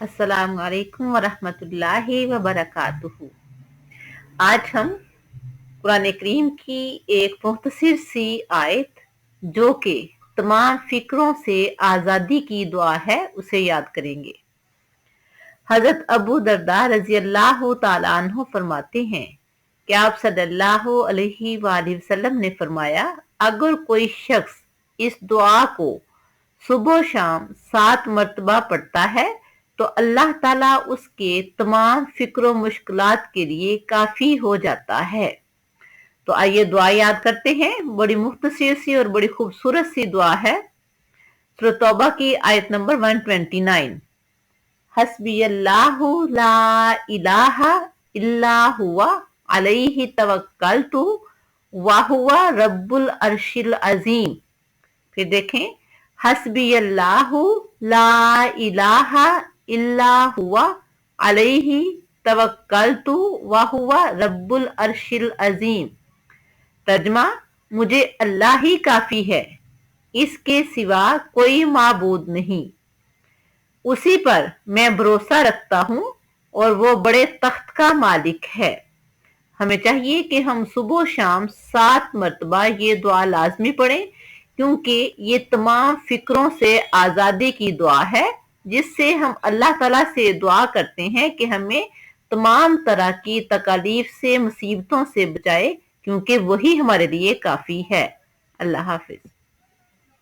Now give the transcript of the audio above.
अस्सलाम वालेकुम वरहमतुल्लाहि वबरकातुहू। आज हम कुरान करीम की एक मुख्तसर सी आयत जो कि तमाम फिक्रों से आज़ादी की दुआ है उसे याद करेंगे। हजरत अबू दरदा रजी अल्लाह तआला अन्हु फरमाते हैं कि आप सल्लल्लाहु अलैहि वसल्लम ने फरमाया, अगर कोई शख्स इस दुआ को सुबह शाम 7 मरतबा पढ़ता है तो अल्लाह ताला उसके तमाम फिक्र मुश्किलात के लिए काफी हो जाता है। तो आइए दुआ याद करते हैं। बड़ी मुख्तसर सी और बड़ी खूबसूरत सी दुआ है। सूरह तौबा की आयत नंबर 129। हस्बी अल्लाहु ला इलाहा इल्ला हुवा अलैहि तवक्कलतु व हुवा रब्बुल अर्शिल अजीम। फिर देखें, हस्बी अल्लाहु ला इलाहा इल्ला हुवा अलैहि तवक्कलतु व हुवा रब्बुल अर्शिल अजीम। तर्जमा, मुझे अल्लाह ही काफी है, इसके सिवा कोई माबूद नहीं, उसी पर मैं भरोसा रखता हूँ और वो बड़े तख्त का मालिक है। हमें चाहिए कि हम सुबह शाम 7 मरतबा ये दुआ लाजमी पढ़ें, क्योंकि ये तमाम फिक्रों से आज़ादी की दुआ है, जिससे हम अल्लाह ताला से दुआ करते हैं कि हमें तमाम तरह की तकालीफ से, मुसीबतों से बचाए, क्योंकि वही हमारे लिए काफी है। अल्लाह हाफिज।